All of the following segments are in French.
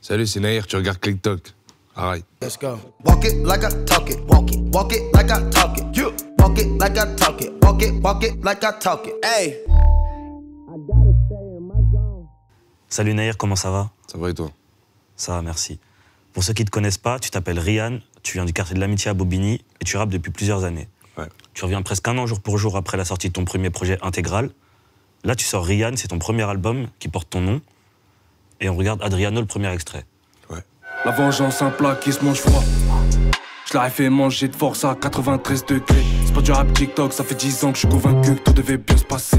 Salut, c'est Naïr, tu regardes TikTok. Arrête. Let's go. Walk it like I talk it. Walk it like I talk it. You walk it like I talk it. Walk it like I talk it. Hey. Salut Naïr, comment ça va? Ça va et toi? Ça va, merci. Pour ceux qui ne te connaissent pas, tu t'appelles Ryan, tu viens du quartier de l'Amitié à Bobigny et tu rappes depuis plusieurs années. Ouais. Tu reviens presque un an jour pour jour après la sortie de ton premier projet Intégral. Là, tu sors Ryan, c'est ton premier album qui porte ton nom. Et on regarde Adriano, le premier extrait. Ouais. La vengeance, un plat qui se mange froid. Je l'aurais fait manger de force à 93 degrés. C'est pas du rap TikTok, ça fait 10 ans que je suis convaincu que tout devait bien se passer.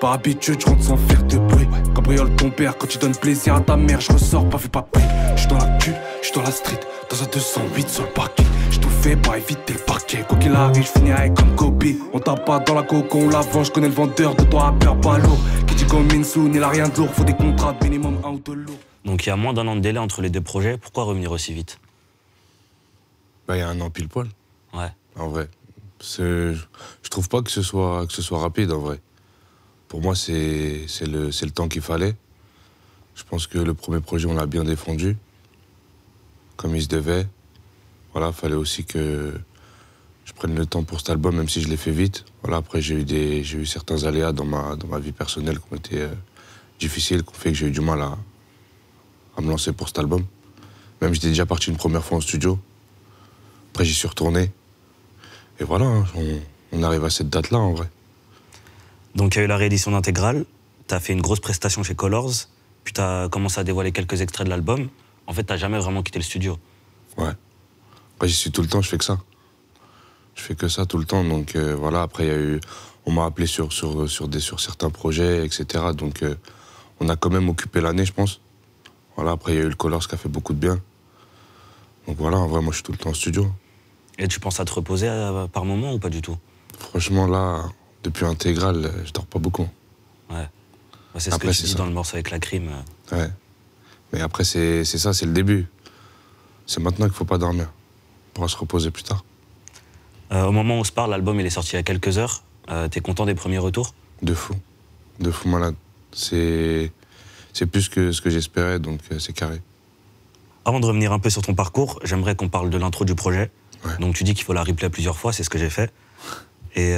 Par habitude, je rentre sans faire de bruit. Cabriole ton père, quand tu donnes plaisir à ta mère, je ressors pas vu pas pris. Je suis dans la queue, je suis dans la street, dans un 208 sur le parking. J'ai tout fait pour éviter le parquet. Quoi qu'il arrive, je finirai comme Kobe. On tape pas dans la coco, on la vend, je connais le vendeur de toi à peur pas lourd. Qui dit comme Minsoun, il a rien de lourd, faut des contrats de minimum 1 ou 2 lourds. Donc il y a moins d'un an de délai entre les deux projets, pourquoi revenir aussi vite? Bah, il y a un an pile poil. Ouais. En vrai. Je trouve pas que ce soit rapide, en vrai. Pour moi, c'est le temps qu'il fallait. Je pense que le premier projet, on l'a bien défendu, comme il se devait. Voilà, fallait aussi que je prenne le temps pour cet album, même si je l'ai fait vite. Voilà, après, j'ai eu certains aléas dans ma vie personnelle qui ont été difficiles, qui ont fait que j'ai eu du mal à me lancer pour cet album. Même j'étais déjà parti une première fois en studio. Après, j'y suis retourné. Et voilà, hein, on arrive à cette date-là, en vrai. Donc il y a eu la réédition d'Intégral, tu as fait une grosse prestation chez Colors, puis tu as commencé à dévoiler quelques extraits de l'album. En fait, tu n'as jamais vraiment quitté le studio. Ouais. Après, j'y suis tout le temps, je fais que ça. Je fais que ça tout le temps. Donc voilà, après, on m'a appelé sur certains projets, etc. Donc on a quand même occupé l'année, je pense. Voilà, après, il y a eu le Colors qui a fait beaucoup de bien. Donc voilà, en vrai, moi, je suis tout le temps en studio. Et tu penses à te reposer par moment ou pas du tout? Franchement, là, depuis Intégral, je dors pas beaucoup. Ouais. Bah, c'est ce que tu dis dans le morceau avec la crime. Ouais. Mais après, c'est ça, c'est le début. C'est maintenant qu'il faut pas dormir. On pourra se reposer plus tard. Au moment où on se parle, l'album il est sorti il y a quelques heures. T'es content des premiers retours? De fou malade. C'est plus que ce que j'espérais, donc c'est carré. Avant de revenir un peu sur ton parcours, j'aimerais qu'on parle de l'intro du projet. Ouais. Donc tu dis qu'il faut la replayer plusieurs fois, c'est ce que j'ai fait. Et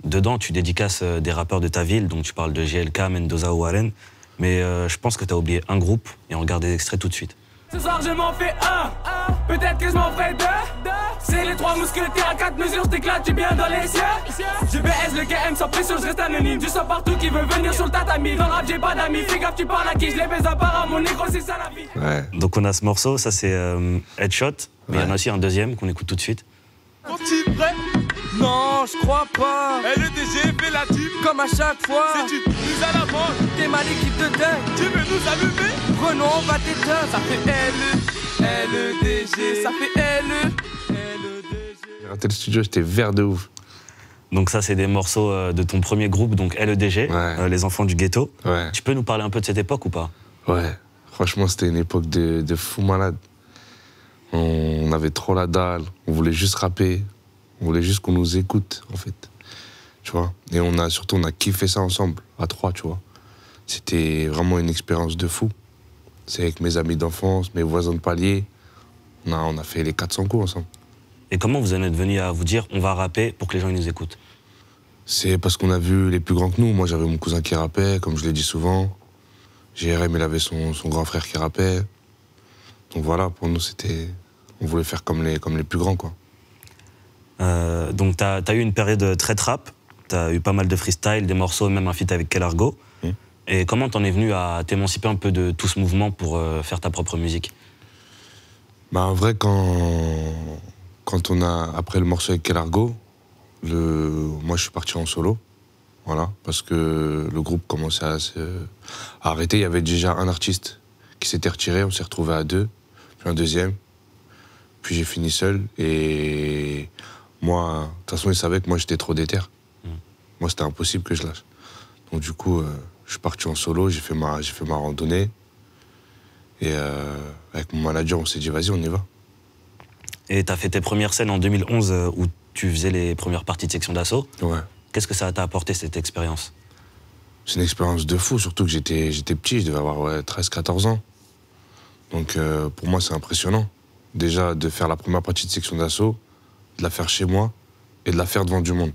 dedans, tu dédicaces des rappeurs de ta ville, donc tu parles de GLK, Mendoza ou Warren. Mais je pense que tu as oublié un groupe, et on regarde des extraits tout de suite. Ce soir je m'en fais un, peut-être que je m'en ferai deux. C'est les 3 mousquetaires à 4 mesures, je t'éclate, tu bien dans les cieux. Je baise le KM sans pression, je reste anonyme. Du sang partout qui veut venir sur le tatami. Dans le rap j'ai pas d'amis, fais gaffe tu parles à qui, je les baise à part à mon négro, c'est ça la vie. Ouais. Donc on a ce morceau, ça c'est Headshot, mais il y en a aussi un deuxième qu'on écoute tout de suite. Sont-ils prêts? Non, je crois pas. LEDG fait la team comme à chaque fois. C'est une mise à la mode. T'es mal équipe de dingue. Tu veux nous allumer? Prenons, on va t'éteindre. Ça fait LEDG. Ça fait LEDG. J'ai raté le studio, j'étais vert de ouf. Donc ça c'est des morceaux de ton premier groupe, donc LEDG, Ouais. les enfants du ghetto. Ouais. Tu peux nous parler un peu de cette époque ou pas? Ouais. Franchement, c'était une époque de fou malade. On avait trop la dalle, on voulait juste rapper, on voulait juste qu'on nous écoute, en fait. Tu vois? Et surtout, on a kiffé ça ensemble, à 3, tu vois. C'était vraiment une expérience de fou. C'est avec mes amis d'enfance, mes voisins de palier. On a fait les 400 coups ensemble. Et comment vous en êtes venu à vous dire on va rapper pour que les gens ils nous écoutent? C'est parce qu'on a vu les plus grands que nous. Moi, j'avais mon cousin qui rappait, comme je l'ai dit souvent. JRM, il avait son grand frère qui rappait. Donc voilà, pour nous, c'était... On voulait faire comme les plus grands, quoi. Donc t'as eu une période très trap, t'as eu pas mal de freestyle, des morceaux, même un feat avec Kelargo. Et comment t'en es venu à t'émanciper un peu de tout ce mouvement pour faire ta propre musique? Bah en vrai, quand on a... Après le morceau avec Kelargo, moi je suis parti en solo. Voilà, parce que le groupe commençait à arrêter. Il y avait déjà un artiste qui s'était retiré, on s'est retrouvé à 2, puis un deuxième. Puis j'ai fini seul et moi, de toute façon, ils savaient que moi j'étais trop déter. Moi, c'était impossible que je lâche. Donc du coup, je suis parti en solo, j'ai fait ma randonnée. Et avec mon manager, on s'est dit, vas-y, on y va. Et t'as fait tes premières scènes en 2011 où tu faisais les premières parties de Section d'Assaut. Ouais. Qu'est-ce que ça t'a apporté, cette expérience? C'est une expérience de fou, surtout que j'étais petit, je devais avoir 13-14 ans. Donc pour moi, c'est impressionnant. Déjà, de faire la première partie de section d'assaut, de la faire chez moi et de la faire devant du monde.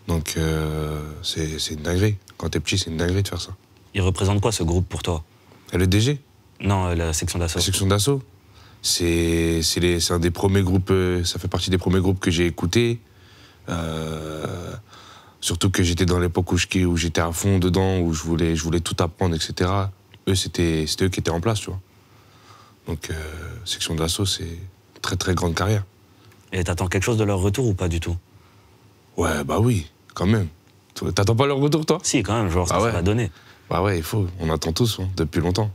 Donc c'est une dinguerie. Quand t'es petit, c'est une dinguerie de faire ça. Il représente quoi ce groupe pour toi? Et le DG? Non, la section d'assaut. La section d'assaut, c'est un des premiers groupes, ça fait partie des premiers groupes que j'ai écoutés. Surtout que j'étais dans l'époque où j'étais à fond dedans, où je voulais tout apprendre, etc. Eux, c'était eux qui étaient en place, tu vois. Donc, section d'assaut, c'est une très très grande carrière. Et t'attends quelque chose de leur retour ou pas du tout? Ouais, bah oui, quand même. T'attends pas leur retour, toi? Si, quand même, genre, ça va donner. Bah ouais, il faut. On attend tous, hein, depuis longtemps.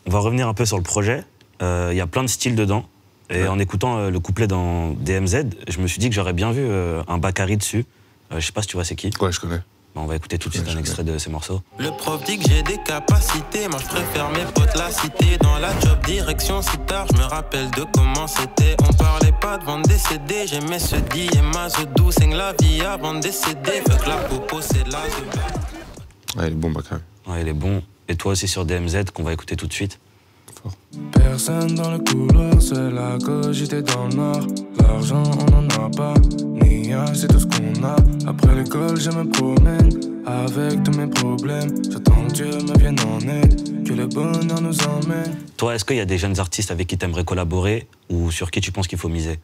On va revenir un peu sur le projet. Il y a plein de styles dedans. Et en écoutant le couplet dans DMZ, je me suis dit que j'aurais bien vu un Bakary dessus. Je sais pas si tu vois c'est qui. Ouais, je connais. On va écouter tout de suite un extrait de ces morceaux. Le prof dit que j'ai des capacités, moi je préfère mes potes la cité. Dans la job direction si tard, je me rappelle de comment c'était. On parlait pas de vendre des CD, j'aimais ce dit et ma ce doux, c'est la vie avant de décéder. Fait que la popo c'est de la Ouais, il est bon, Bakary. Ouais, il est bon. Et toi aussi sur DMZ qu'on va écouter tout de suite. Personne dans le couloir, c'est la gauche, j'étais dans le noir. L'argent, on en a pas, ni un, c'est tout ce qu'on a. Après l'école, je me promène avec tous mes problèmes. J'attends que Dieu me vienne en aide, que le bonheur nous emmène. Toi, est-ce qu'il y a des jeunes artistes avec qui tu aimerais collaborer ou sur qui tu penses qu'il faut miser?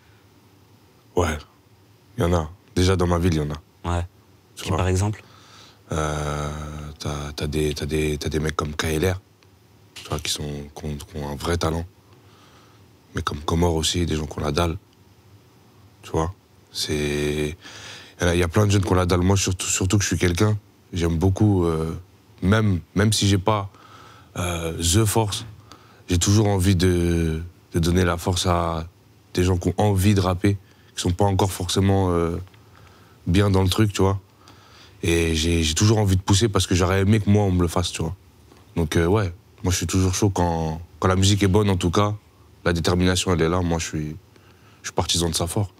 Ouais, il y en a. Déjà dans ma ville, il y en a. Ouais. Qui par exemple? T'as des mecs comme KLR. Tu vois, qui ont un vrai talent. Mais comme Comore aussi, des gens qui ont la dalle. Tu vois, il y a plein de jeunes qui ont la dalle. Moi, surtout que je suis quelqu'un, j'aime beaucoup, même si j'ai pas The Force, j'ai toujours envie de donner la force à des gens qui ont envie de rapper, qui sont pas encore forcément bien dans le truc, tu vois. Et j'ai toujours envie de pousser parce que j'aurais aimé que moi, on me le fasse, tu vois. Donc, ouais. Moi, je suis toujours chaud quand la musique est bonne, en tout cas. La détermination, elle est là. Moi, je suis partisan de ça fort.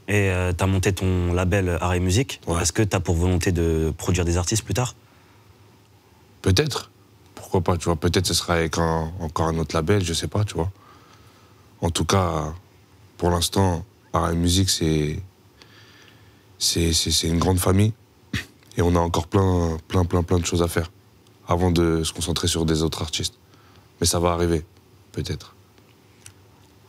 Et t'as monté ton label Art et Musique. Ouais. Est-ce que t'as pour volonté de produire des artistes plus tard? Peut-être. Pourquoi pas, tu vois. Peut-être ce sera avec encore un autre label, je sais pas, tu vois. En tout cas, pour l'instant, Art et Musique, c'est une grande famille. Et on a encore plein de choses à faire avant de se concentrer sur des autres artistes. Mais ça va arriver, peut-être.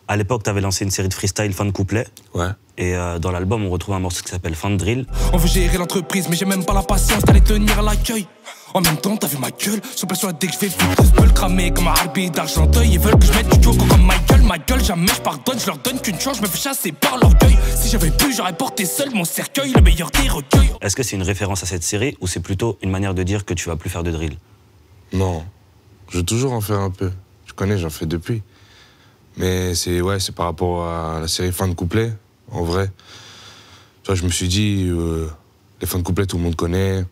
À l'époque, tu avais lancé une série de freestyle fin de couplet. Ouais. Et dans l'album, on retrouve un morceau qui s'appelle Fin de Drill. On veut gérer l'entreprise, mais j'ai même pas la patience d'aller tenir à l'accueil. En même temps, t'as vu ma gueule, je suis persuadé que je vais foutre ce bol cramé comme un arbitre d'Argenteuil. Ils veulent que je mette du choco comme ma gueule, jamais je pardonne, je leur donne qu'une chance, je me fais chasser par l'orgueil. Si j'avais pu, j'aurais porté seul mon cercueil, le meilleur des recueils. Est-ce que c'est une référence à cette série ou c'est plutôt une manière de dire que tu vas plus faire de drill? Non, je veux toujours en faire un peu. Je connais, j'en fais depuis. Mais c'est par rapport à la série Fin de couplet, en vrai. Tu vois, je me suis dit, les fins de couplet, tout le monde connaît.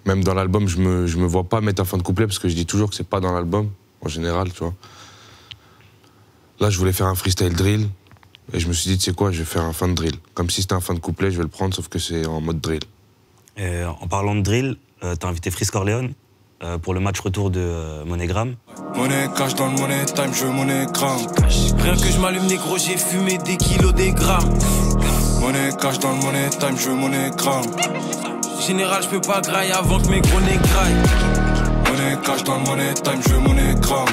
Même dans l'album, je me vois pas mettre un fin de couplet parce que je dis toujours que c'est pas dans l'album, en général, tu vois. Là, je voulais faire un freestyle drill. Et je me suis dit, tu sais quoi, je vais faire un fin de drill. Comme si c'était un fin de couplet, je vais le prendre, sauf que c'est en mode drill. Et en parlant de drill, t'as invité Freeze Corleone pour le match retour de Monégram. Monnaie cash dans le money time, je veux monnaie gramme. Rien que je m'allume négro, j'ai fumé des kilos, des grammes. Monnaie cash dans le money time, je veux monnaie gramme. Général, je peux pas grailler avant que mes gros nez graillent. Monnaie cash dans le money time, je veux monnaie gramme.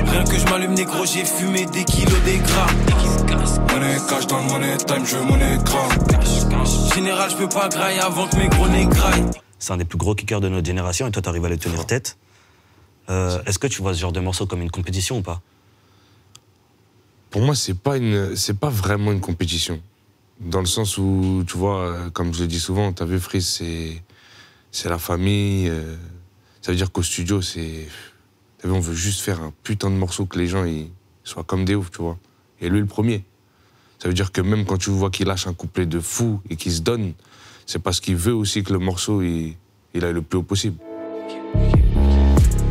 Rien que je m'allume négro, j'ai fumé des kilos, des grammes. Monnaie cash dans le money time, je veux monnaie gramme. Général, je peux pas grailler avant que mes gros nez graillent. C'est un des plus gros kickers de notre génération et toi, t'arrives à les tenir tête. Est-ce que tu vois ce genre de morceau comme une compétition ou pas? Pour moi, c'est pas vraiment une compétition. Dans le sens où, tu vois, comme je le dis souvent, t'as vu Freeze, c'est la famille. Ça veut dire qu'au studio, t'as vu, on veut juste faire un putain de morceau que les gens ils soient comme des oufs, tu vois. Et lui, le premier. Ça veut dire que même quand tu vois qu'il lâche un couplet de fou et qu'il se donne, c'est parce qu'il veut aussi que le morceau, il aille le plus haut possible.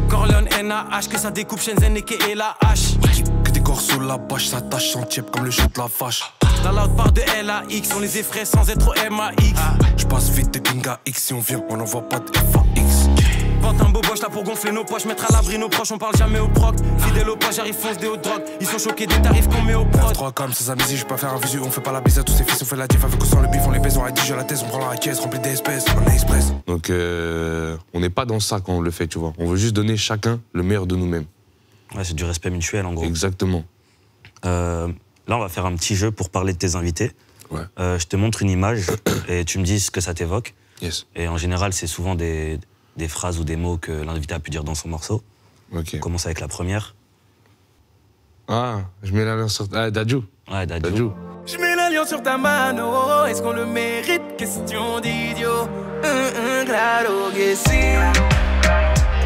Corleone NAH, que ça découpe Shenzhen et la hache. Que des corps sous la bâche, ça tâche en tiep comme le chat de la vache. La loud part de LAX, on les effraie sans être au MAX. Je passe vite de Ginga X, si on vient, on n'envoie pas de FAX. Vente un beau boche là pour gonfler nos poches, mettre à l'abri nos proches, on parle jamais au proc. Fidèle au poche, j'arrive fonce des hauts drogues. Ils sont choqués des tarifs qu'on met au prod. 3 comme ces amis, je vais pas faire un visu, on fait pas la bise à tous ces fils, on fait la diff avec ou sans le bif, on les baise, on rédige la thèse, on prend la caisse remplie d'espèces, on est express. Donc on n'est pas dans ça quand on le fait, tu vois. On veut juste donner chacun le meilleur de nous-mêmes. Ouais, c'est du respect mutuel en gros. Exactement. Là, on va faire un petit jeu pour parler de tes invités. Ouais. Je te montre une image et tu me dis ce que ça t'évoque. Yes. Et en général, c'est souvent des phrases ou des mots que l'invité a pu dire dans son morceau. Ok. On commence avec la première. Ah, je mets la sur... Ah, Dadju. Ouais, Dadju. Dadju. Je mets la lion sur ta mano, est-ce qu'on le mérite? Question d'idiot. Claro que si,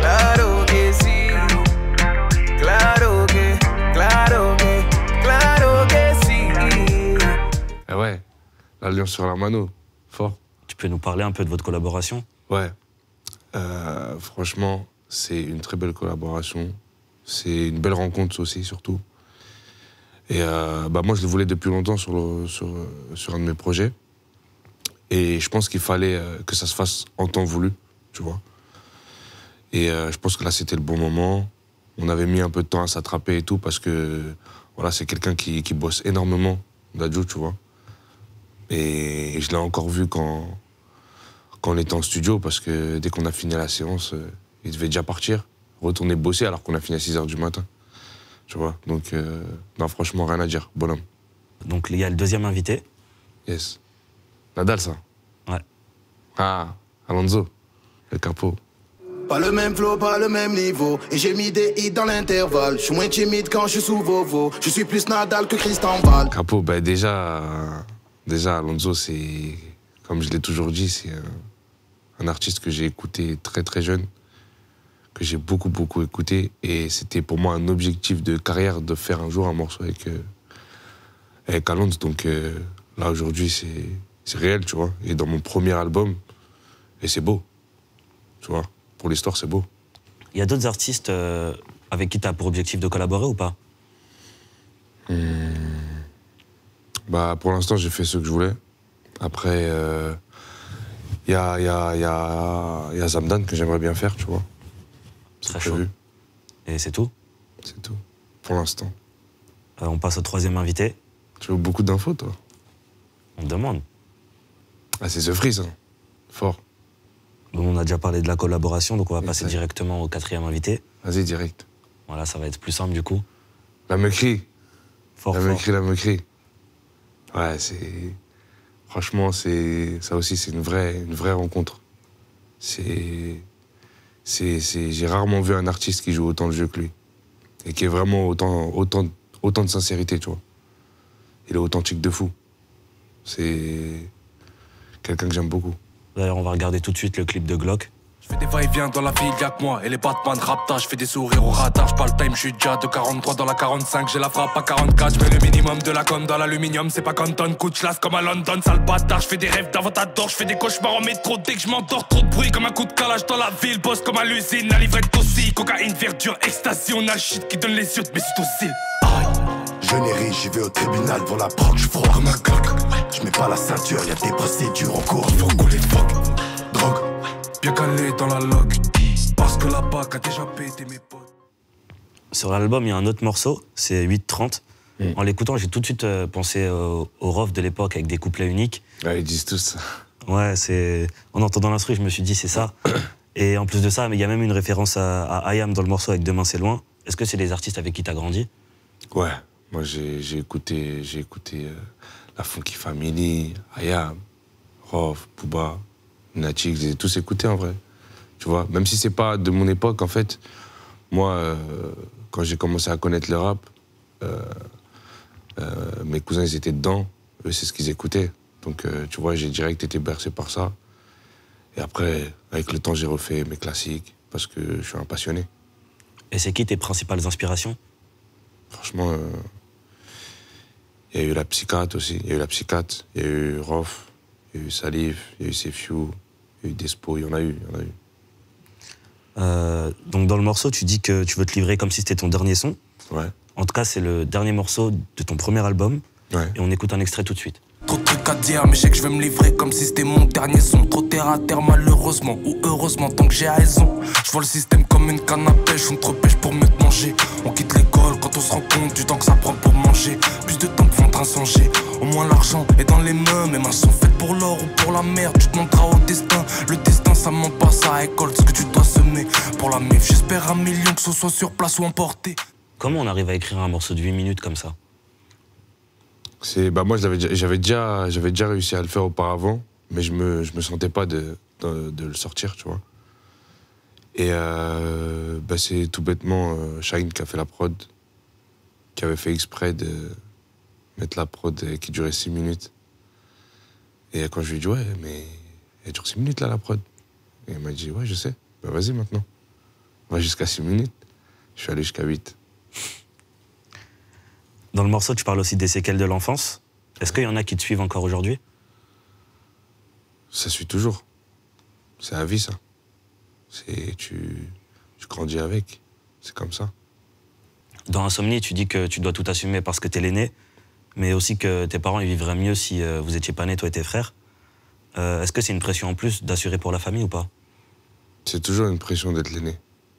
claro que si, claro que si. Ah ouais, l'alliance sur la mano, fort. Tu peux nous parler un peu de votre collaboration? Ouais. Franchement, c'est une très belle collaboration. C'est une belle rencontre aussi, surtout. Et moi, je le voulais depuis longtemps sur un de mes projets. Et je pense qu'il fallait que ça se fasse en temps voulu, tu vois. Et je pense que là, c'était le bon moment. On avait mis un peu de temps à s'attraper et tout, parce que voilà, c'est quelqu'un qui bosse énormément, Dadju, tu vois. Et je l'ai encore vu quand on était en studio, parce que dès qu'on a fini la séance, il devait déjà partir, retourner bosser alors qu'on a fini à 6h du matin. Tu vois, donc non, franchement, rien à dire, bonhomme. Donc il y a le deuxième invité. Yes. Nadal, ça. Ouais. Ah, Alonso, le capot. Pas le même flow, pas le même niveau. Et j'ai mis des hits dans l'intervalle. Je suis moins timide quand je suis sous Vovo. Je suis plus Nadal que Christian Val. Capot, ben déjà, Alonso, c'est, comme je l'ai toujours dit, c'est un artiste que j'ai écouté très très jeune, que j'ai beaucoup écouté, et c'était pour moi un objectif de carrière de faire un jour un morceau avec Alonso. Donc là aujourd'hui c'est réel, tu vois. Et dans mon premier album, et c'est beau, tu vois. Pour l'histoire, c'est beau. Il y a d'autres artistes avec qui tu as pour objectif de collaborer ou pas? Bah pour l'instant j'ai fait ce que je voulais. Après il y a Zamdan que j'aimerais bien faire, tu vois. Très chaud. Et c'est tout? C'est tout, pour l'instant. On passe au troisième invité. Tu veux beaucoup d'infos, toi? On demande. Ah, c'est The Freeze, hein. Fort. Bon, on a déjà parlé de la collaboration, donc on va passer directement au quatrième invité. Vas-y, direct. Voilà, ça va être plus simple du coup. La Mekri. Fort. La Mekri. Ouais, c'est... Franchement, ça aussi, c'est une vraie rencontre. J'ai rarement vu un artiste qui joue autant de jeu que lui. Et qui est vraiment autant de sincérité, tu vois. Il est authentique de fou. C'est quelqu'un que j'aime beaucoup. D'ailleurs, on va regarder tout de suite le clip de Glock. Je fais des va-et-vient dans la ville, y'a que moi et les Batman rapta. Je fais des sourires au radar, j'pas le time, j'suis déjà de 43 dans la 45. J'ai la frappe à 44, j'mets le minimum de la com dans l'aluminium. C'est pas Canton, coup de chlasse comme à London, sale bâtard. J'fais des rêves d'avantador, j'fais des cauchemars en métro. Dès que j'm'endors, trop de bruit comme un coup de calage dans la ville. Bosse comme à l'usine, la livrette aussi. Cocaïne, verdure, ecstasy, on a le shit qui donne les yeux de mes cils. Je n'ai ri, j'y vais au tribunal pour la proc, je froid comme un coq. Je mets pas la ceinture, y'a des procédures en cours, faut couler fuck. Drogue, bien calé dans la log, parce que la BAC a déjà pété mes potes. Sur l'album, il y a un autre morceau, c'est 830. En l'écoutant, j'ai tout de suite pensé au Rof de l'époque avec des couplets uniques. Ouais, ils disent tous ça. Ouais, c'est... En entendant l'instru, je me suis dit c'est ça. Et en plus de ça, il y a même une référence à IAM dans le morceau avec Demain c'est loin. Est-ce que c'est des artistes avec qui t'as grandi? Ouais, moi j'ai écouté La Funky Family, IAM, Rof, Booba, Natik, j'ai tous écouté en vrai. Tu vois, même si c'est pas de mon époque, en fait, moi, quand j'ai commencé à connaître le rap, mes cousins, ils étaient dedans, eux, c'est ce qu'ils écoutaient. Donc, tu vois, j'ai direct été bercé par ça. Et après, avec le temps, j'ai refait mes classiques, parce que je suis un passionné. Et c'est qui tes principales inspirations? Franchement, il y a eu la Psychiatre aussi, il y a eu la Psychiatre, il y a eu Rof, il y a eu Salif, il y a eu Sefiu, il y a eu Despo, il y en a eu. Donc dans le morceau, tu dis que tu veux te livrer comme si c'était ton dernier son. Ouais. En tout cas, c'est le dernier morceau de ton premier album. Ouais. Et on écoute un extrait tout de suite. Trop de trucs à dire, mais je sais que je vais me livrer comme si c'était mon dernier son. Trop terre à terre, malheureusement ou heureusement, tant que j'ai raison. Je vois le système comme une canne à pêche, on te repêche pour mieux te manger. On quitte l'école quand on se rend compte du temps que ça prend pour manger. Plus de temps que vendre un sanger. Au moins l'argent est dans les mains, mes mains sont faites pour l'or ou pour la merde. Tu te montreras au destin. Le destin, ça ment pas, ça récolte ce que tu dois semer. Pour la mif, j'espère 1 million, que ce soit sur place ou emporté. Comment on arrive à écrire un morceau de 8 minutes comme ça? Moi, j'avais déjà réussi à le faire auparavant, mais je me sentais pas de le sortir, tu vois. Et c'est tout bêtement Shine qui a fait la prod, qui avait fait exprès de mettre la prod qui durait 6 minutes. Et quand je lui ai dit, ouais, mais elle dure 6 minutes là, la prod. Et il m'a dit, ouais, je sais, bah vas-y maintenant. On va jusqu'à 6 minutes. Je suis allé jusqu'à 8. Dans le morceau, tu parles aussi des séquelles de l'enfance. Est-ce qu'il y en a qui te suivent encore aujourd'hui? Ça suit toujours. C'est la vie, ça. Tu grandis avec. C'est comme ça. Dans Insomnie, tu dis que tu dois tout assumer parce que t'es l'aîné, mais aussi que tes parents ils vivraient mieux si vous étiez pas nés, toi et tes frères. Est-ce que c'est une pression en plus d'assurer pour la famille ou pas? C'est toujours une pression d'être l'aîné.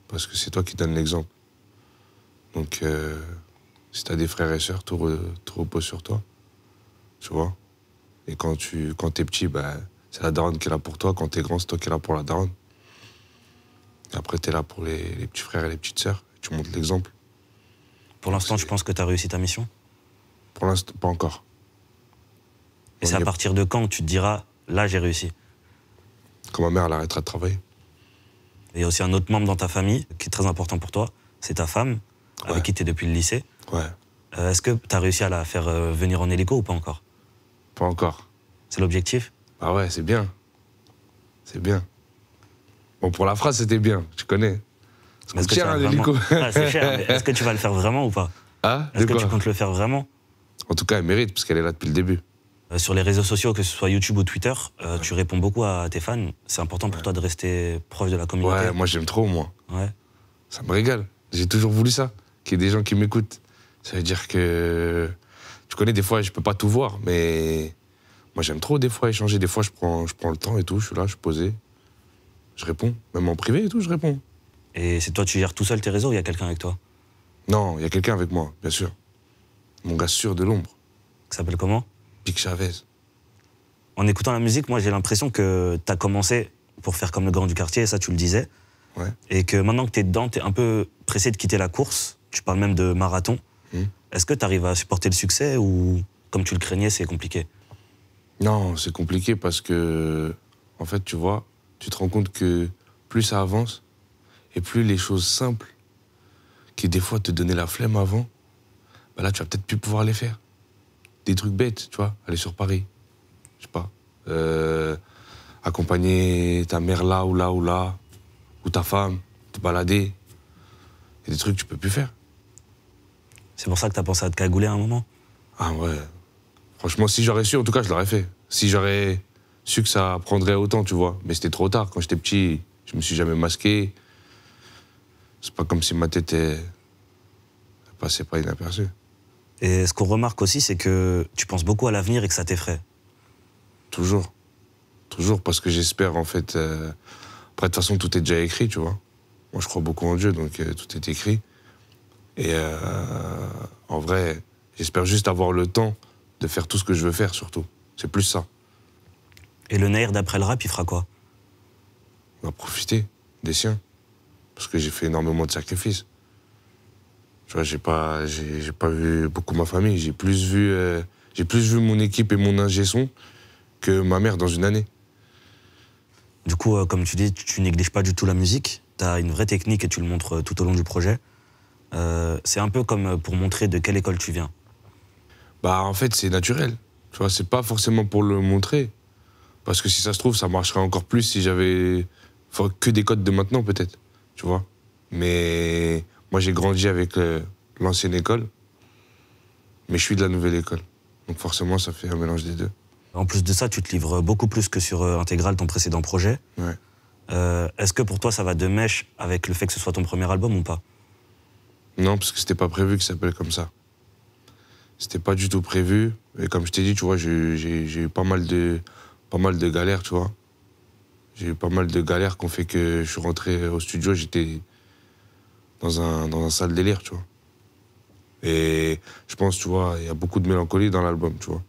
Parce que c'est toi qui donnes l'exemple. Donc, si t'as des frères et sœurs, tout repose sur toi. Tu vois? Et quand t'es petit, c'est la daronne qui est là pour toi. Quand t'es grand, c'est toi qui es là pour la daronne. Et après, t'es là pour les petits frères et les petites sœurs. Et tu montres l'exemple. Pour l'instant, tu penses que t'as réussi ta mission? Pour l'instant, pas encore. Et c'est à partir de quand tu te diras, là, j'ai réussi? Quand ma mère, elle arrêtera de travailler. Et il y a aussi un autre membre dans ta famille qui est très important pour toi, c'est ta femme, avec qui t'es depuis le lycée. Ouais. Est-ce que t'as réussi à la faire venir en hélico ou pas encore? Pas encore. C'est l'objectif? Ah ouais, c'est bien. C'est bien. Bon, pour la phrase, c'était bien, tu connais. C'est cher, un hélico. Ah, c'est cher, mais est-ce que tu vas le faire vraiment ou pas? Ah, est-ce que tu comptes le faire vraiment? En tout cas, elle mérite, parce qu'elle est là depuis le début. Sur les réseaux sociaux, que ce soit YouTube ou Twitter, tu réponds beaucoup à tes fans. C'est important pour toi de rester proche de la communauté? Ouais, moi j'aime trop, moi. Ouais. Ça me régale. J'ai toujours voulu ça, qu'il y ait des gens qui m'écoutent. Ça veut dire que... Tu connais, des fois, je peux pas tout voir, mais... Moi, j'aime trop, des fois, échanger. Des fois, je prends le temps et tout, je suis là, je suis posé. Je réponds. Même en privé et tout, je réponds. Et c'est toi, tu gères tout seul tes réseaux ou il y a quelqu'un avec toi? Non, il y a quelqu'un avec moi, bien sûr. Mon gars sûr de l'ombre. Ça s'appelle comment? Pic Chavez. En écoutant la musique, moi, j'ai l'impression que t'as commencé pour faire comme le grand du quartier, ça, tu le disais. Ouais. Et que maintenant que t'es dedans, t'es un peu pressé de quitter la course. Tu parles même de marathon. Est-ce que t'arrives à supporter le succès ou, comme tu le craignais, c'est compliqué? Non, c'est compliqué parce que, en fait, tu vois, tu te rends compte que plus ça avance, et plus les choses simples, qui des fois te donnaient la flemme avant, là, tu vas peut-être plus pouvoir les faire. Des trucs bêtes, tu vois, aller sur Paris, je sais pas, accompagner ta mère là, ou ta femme, te balader. Il y a des trucs que tu peux plus faire. C'est pour ça que t'as pensé à te cagouler à un moment? Ah ouais. Franchement, si j'aurais su, en tout cas, je l'aurais fait. Si j'aurais su que ça prendrait autant, tu vois. Mais c'était trop tard. Quand j'étais petit, je me suis jamais masqué. C'est pas comme si ma tête elle passait pas inaperçue. Et ce qu'on remarque aussi, c'est que tu penses beaucoup à l'avenir et que ça t'effraie. Toujours. Toujours, parce que j'espère, en fait... Après, de toute façon, tout est déjà écrit, tu vois. Moi, je crois beaucoup en Dieu, donc tout est écrit. Et en vrai, j'espère juste avoir le temps de faire tout ce que je veux faire, surtout. C'est plus ça. Et le Naïr d'après le rap, il fera quoi? On va profiter des siens. Parce que j'ai fait énormément de sacrifices. Tu vois, j'ai pas vu beaucoup ma famille. J'ai plus vu mon équipe et mon ingé son que ma mère dans une année. Du coup, comme tu dis, tu négliges pas du tout la musique. T'as une vraie technique et tu le montres tout au long du projet. C'est un peu comme pour montrer de quelle école tu viens. En fait, c'est naturel. Tu vois, c'est pas forcément pour le montrer. Parce que si ça se trouve, ça marcherait encore plus si j'avais que des codes de maintenant, peut-être. Tu vois. Mais moi, j'ai grandi avec l'ancienne école. Mais je suis de la nouvelle école. Donc forcément, ça fait un mélange des deux. En plus de ça, tu te livres beaucoup plus que sur Intégral, ton précédent projet. Ouais. Est-ce que pour toi, ça va de mèche avec le fait que ce soit ton premier album ou pas? Non, parce que c'était pas prévu que ça s'appelle comme ça. C'était pas du tout prévu. Et comme je t'ai dit, tu vois, j'ai eu pas mal de galères, tu vois. J'ai eu pas mal de galères qui ont fait que je suis rentré au studio, j'étais dans un sale délire, tu vois. Et je pense, tu vois, il y a beaucoup de mélancolie dans l'album, tu vois.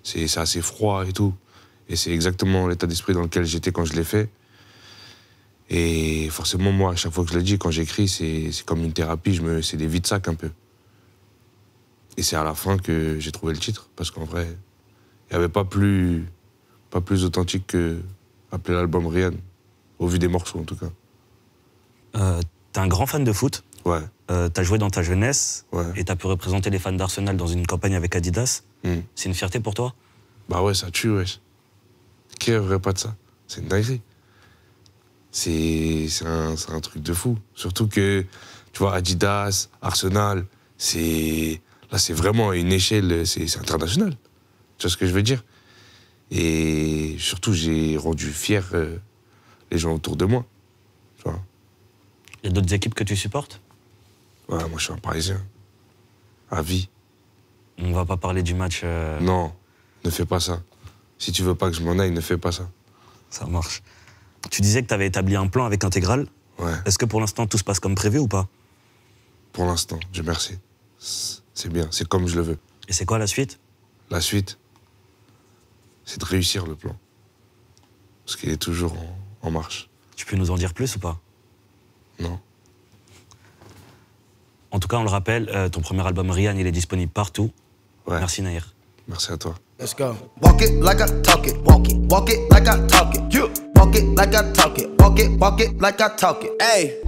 C'est assez froid et tout. Et c'est exactement l'état d'esprit dans lequel j'étais quand je l'ai fait. Et forcément, moi, à chaque fois que je le dis, quand j'écris, c'est comme une thérapie, c'est des vides-sacs un peu. Et c'est à la fin que j'ai trouvé le titre, parce qu'en vrai, il n'y avait pas plus authentique que appeler l'album Rian, au vu des morceaux en tout cas. T'es un grand fan de foot. Ouais. T'as joué dans ta jeunesse, ouais. Et t'as pu représenter les fans d'Arsenal dans une campagne avec Adidas. C'est une fierté pour toi? Bah ouais, ça tue, wesh. Qui rêverait pas de ça? C'est une dinguerie. C'est un truc de fou. Surtout que, tu vois, Adidas, Arsenal, là, c'est vraiment une échelle, c'est international. Tu vois ce que je veux dire? Et surtout, j'ai rendu fier les gens autour de moi. Tu vois? Il y a d'autres équipes que tu supportes? Ouais, moi, je suis un Parisien. À vie. On va pas parler du match... Non, ne fais pas ça. Si tu veux pas que je m'en aille, ne fais pas ça. Ça marche. Tu disais que tu avais établi un plan avec Intégral. Ouais. Est-ce que pour l'instant, tout se passe comme prévu ou pas? Pour l'instant, Dieu merci. C'est bien, c'est comme je le veux. Et c'est quoi la suite? La suite, c'est de réussir le plan. Parce qu'il est toujours en marche. Tu peux nous en dire plus ou pas? Non. En tout cas, on le rappelle, ton premier album Rian, il est disponible partout. Ouais. Merci Nahir. Merci à toi. Let's go. Walk it like I talk it. Walk it like I talk it. You walk it like I talk it. Walk it like I talk it. Hey.